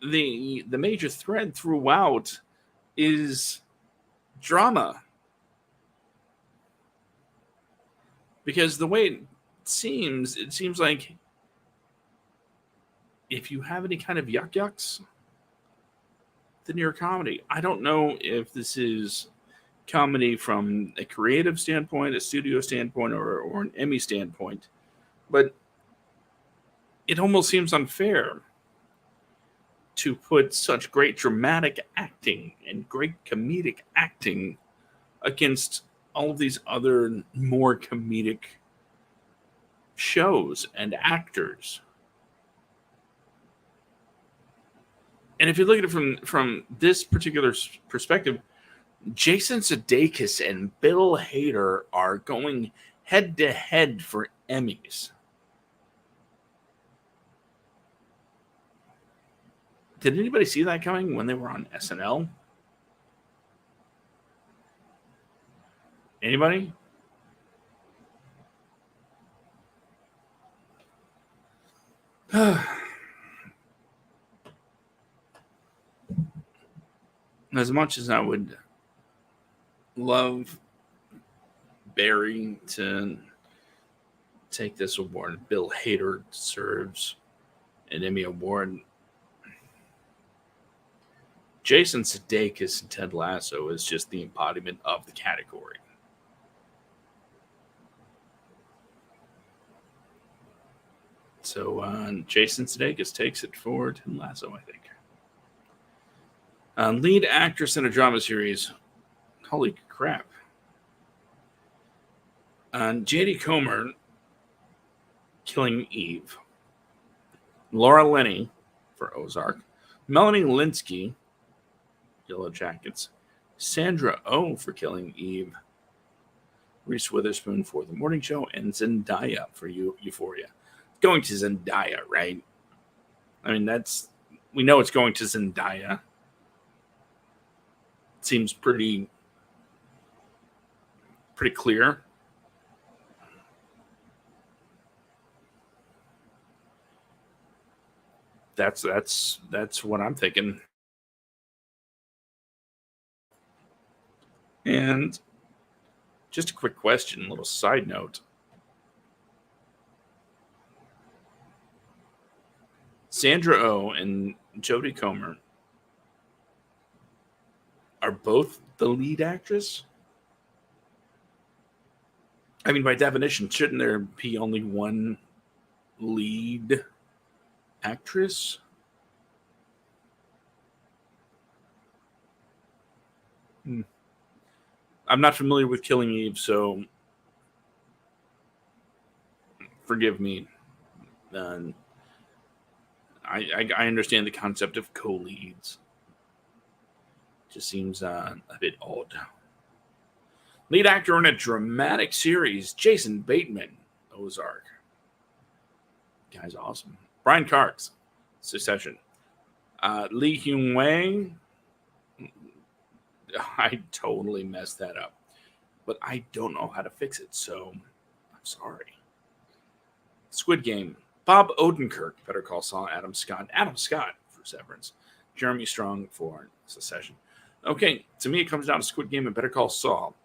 the major thread throughout is drama? Because the way it seems like if you have any kind of yucks, then you're a comedy. I don't know if this is comedy from a creative standpoint, a studio standpoint, or an Emmy standpoint, but it almost seems unfair to put such great dramatic acting and great comedic acting against all of these other more comedic shows and actors. And if you look at it from this particular perspective, Jason Sudeikis and Bill Hader are going head to head for Emmys. Did anybody see that coming when they were on SNL? Anybody? As much as I would love Barry to take this award, Bill Hader deserves an Emmy Award. Jason Sudeikis and Ted Lasso is just the embodiment of the category. So Jason Sudeikis takes it for Ted Lasso, I think. Lead actress in a drama series. Holy crap. J.D. Comer, Killing Eve. Laura Linney for Ozark. Melanie Linsky, Yellow Jackets. Sandra Oh for Killing Eve. Reese Witherspoon for The Morning Show. And Zendaya for Euphoria. Going to Zendaya, right? I mean, we know it's going to Zendaya. It seems pretty clear. That's what I'm thinking. And just a quick question, a little side note. Sandra Oh and Jodie Comer are both the lead actress? I mean, by definition, shouldn't there be only one lead actress? I'm not familiar with Killing Eve, so forgive me. I understand the concept of co-leads. Just seems a bit odd. Lead actor in a dramatic series, Jason Bateman, Ozark. Guy's awesome. Brian Cox, Succession. Lee Hyun Wang. I totally messed that up, but I don't know how to fix it, so I'm sorry. Squid Game. Bob Odenkirk, Better Call Saul. Adam Scott for Severance. Jeremy Strong for Succession. Okay, to me it comes down to Squid Game and Better Call Saul.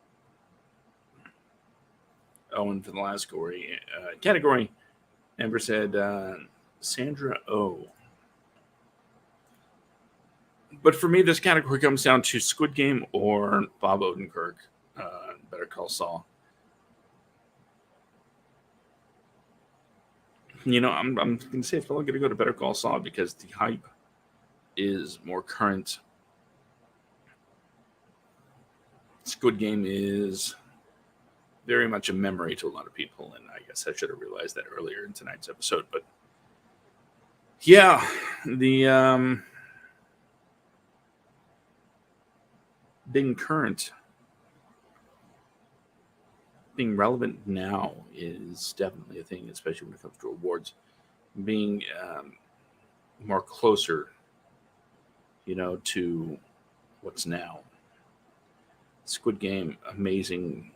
Oh, and for the last category, Amber said Sandra Oh. But for me, this category comes down to Squid Game or Bob Odenkirk, Better Call Saul. You know, I'm going to say it's probably going to go to Better Call Saul because the hype is more current. Squid Game is very much a memory to a lot of people, and I guess I should have realized that earlier in tonight's episode. But yeah, the being current, being relevant now is definitely a thing, especially when it comes to awards. Being more closer, to what's now. Squid Game amazing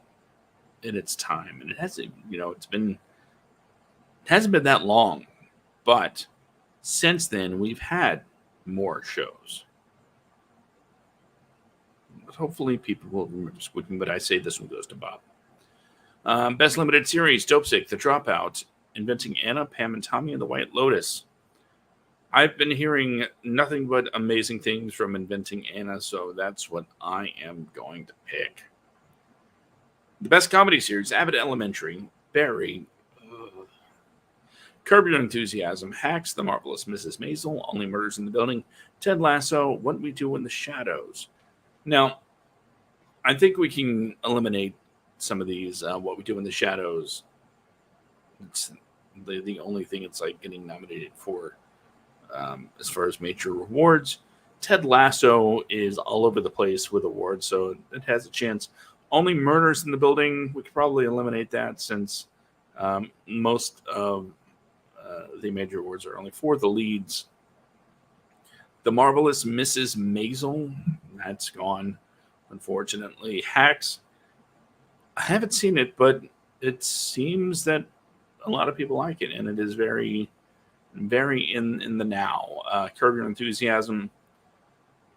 in its time, and it hasn't, it hasn't been that long, but since then we've had more shows. But hopefully people will remember Squid Game. But I say this one goes to Bob. Best limited series: Dopesick, The Dropout, Inventing Anna, Pam and Tommy, and The White Lotus. I've been hearing nothing but amazing things from Inventing Anna, so that's what I am going to pick. The best comedy series: Abbott Elementary, Barry, Curb Your Enthusiasm, Hacks, The Marvelous Mrs. Maisel, Only Murders in the Building, Ted Lasso, What We Do in the Shadows. Now, I think we can eliminate some of these. What We Do in the Shadows. It's the only thing it's like getting nominated for as far as major rewards. Ted Lasso is all over the place with awards, so it has a chance. Only Murders in the Building, we could probably eliminate that since most of the major awards are only for the leads. The Marvelous Mrs. Maisel, that's gone, unfortunately. Hacks, I haven't seen it, but it seems that a lot of people like it, and it is very, very in the now. Curb Your Enthusiasm,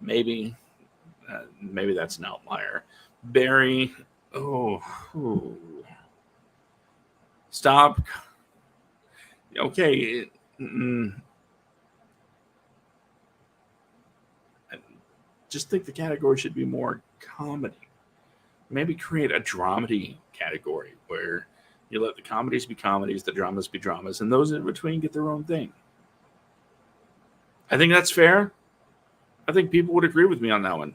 maybe that's an outlier. Barry, stop. Okay, I just think the category should be more comedy. Maybe create a dramedy category where you let the comedies be comedies, the dramas be dramas, and those in between get their own thing. I think that's fair. I think people would agree with me on that one.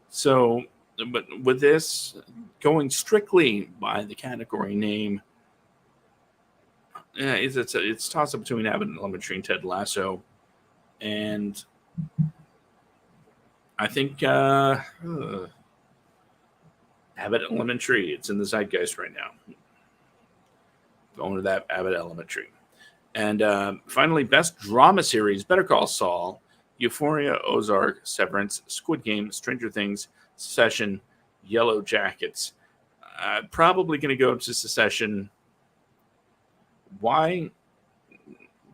So, but with this going strictly by the category name, it's toss up between Abbott Elementary and Ted Lasso, and I think Abbott Elementary. It's in the zeitgeist right now. Going to that Abbott Elementary. And finally, best drama series: Better Call Saul, Euphoria, Ozark, Severance, Squid Game, Stranger Things, Succession, Yellow Jackets. Probably going to go to Succession. Why?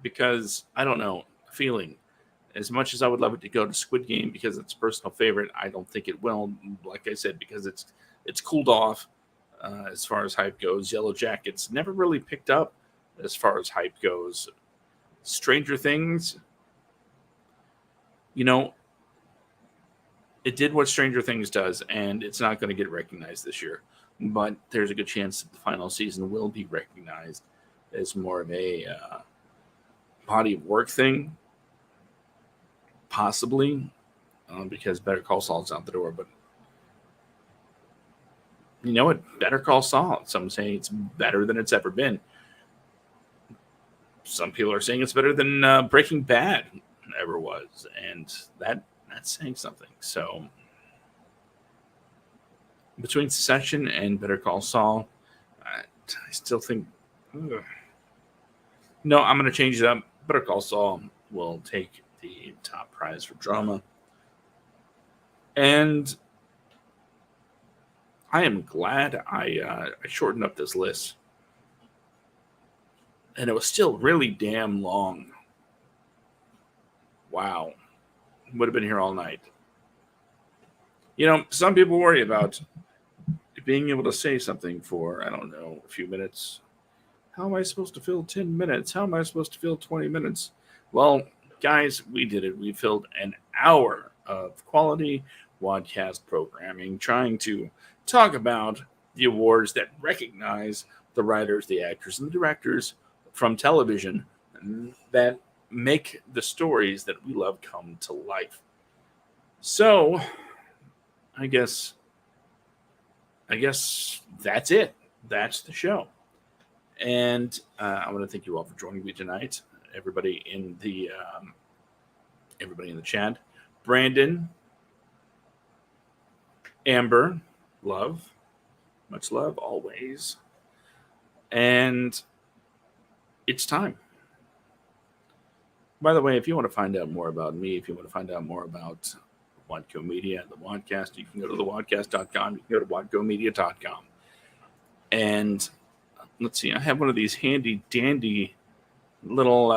Because I don't know. Feeling. As much as I would love it to go to Squid Game because it's a personal favorite, I don't think it will. Like I said, because it's cooled off as far as hype goes. Yellow Jackets never really picked up as far as hype goes. Stranger Things, it did what Stranger Things does, and it's not going to get recognized this year. But there's a good chance that the final season will be recognized as more of a body of work thing. Possibly, because Better Call Saul's out the door. But you know what? Better Call Saul. Some say it's better than it's ever been. Some people are saying it's better than Breaking Bad ever was. And that's saying something. So between Succession and Better Call Saul, I still think... No, I'm going to change it up. Better Call Saul will take the top prize for drama. And I am glad I shortened up this list. And it was still really damn long. Wow. Would have been here all night. Some people worry about being able to say something for, I don't know, a few minutes. How am I supposed to fill 10 minutes? How am I supposed to fill 20 minutes? Well, guys, we did it. We filled an hour of quality WADcast programming trying to talk about the awards that recognize the writers, the actors, and the directors from television that make the stories that we love come to life. So, I guess that's it. That's the show. And I want to thank you all for joining me tonight. Everybody in the chat. Brandon, Amber, love, much love always. And it's time. By the way, if you want to find out more about me, if you want to find out more about WADco Media, the WADcast. You can go to thewadcast.com. You can go to wadcomedia.com. And let's see, I have one of these handy dandy little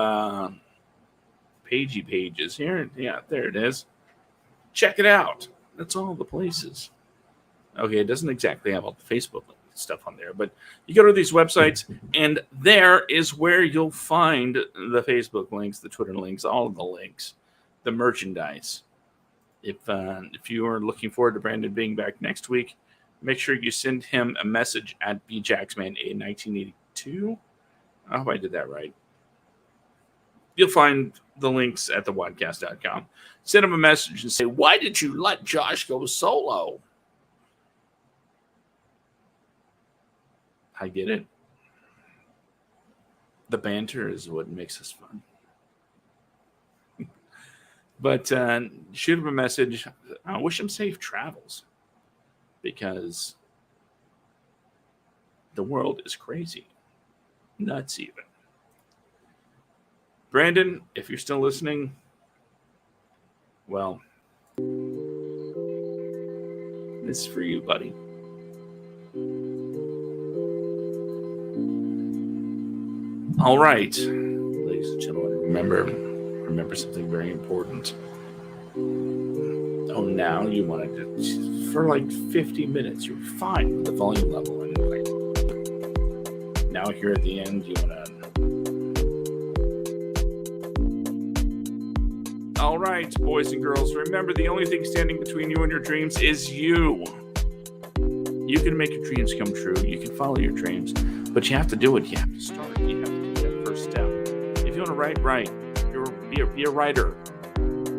pagey pages here. Yeah, there it is. Check it out. That's all the places. Okay, it doesn't exactly have all the Facebook stuff on there, but you go to these websites, and there is where you'll find the Facebook links, the Twitter links, all of the links, the merchandise. If you are looking forward to Brandon being back next week, make sure you send him a message at bjacksman1982. I hope I did that right. You'll find the links at thewadcast.com. Send him a message and say, why did you let Josh go solo? I get it. The banter is what makes us fun. But shoot him a message. I wish him safe travels, because the world is crazy. Nuts even. Brandon, if you're still listening, well, this is for you, buddy. All right, ladies and gentlemen, remember something very important. Oh, now you wanted to, for like 50 minutes, you're fine with the volume level. And like, now here at the end, you want to. All right, boys and girls, remember the only thing standing between you and your dreams is you. You can make your dreams come true. You can follow your dreams, but you have to do it. You have to start. You have to take that first step. If you want to write. Be a writer.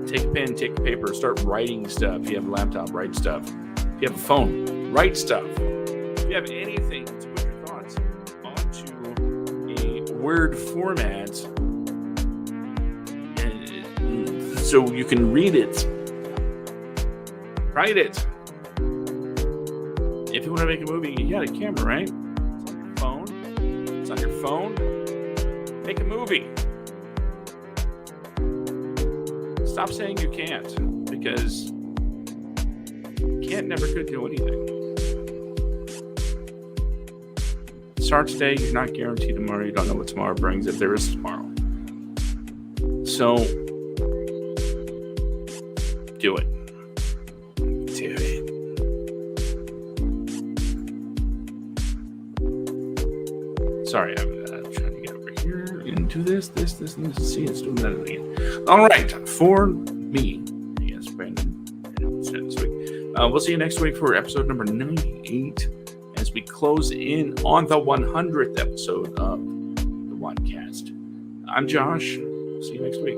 Take a pen, take a paper, start writing stuff. If you have a laptop, write stuff. If you have a phone, write stuff. If you have anything to put your thoughts onto a word format, so you can read it, write it. If you want to make a movie, you got a camera, right? It's on your phone. Make a movie. Stop saying you can't, because can't never could do anything. Start today. You're not guaranteed tomorrow. You don't know what tomorrow brings, if there is tomorrow. So do it. Do it. Sorry, I'm trying to get over here into this, and see, it's doing that again. All right, for me, yes, Brandon, this week. We'll see you next week for episode number 98 as we close in on the 100th episode of the WADcast. I'm Josh. See you next week.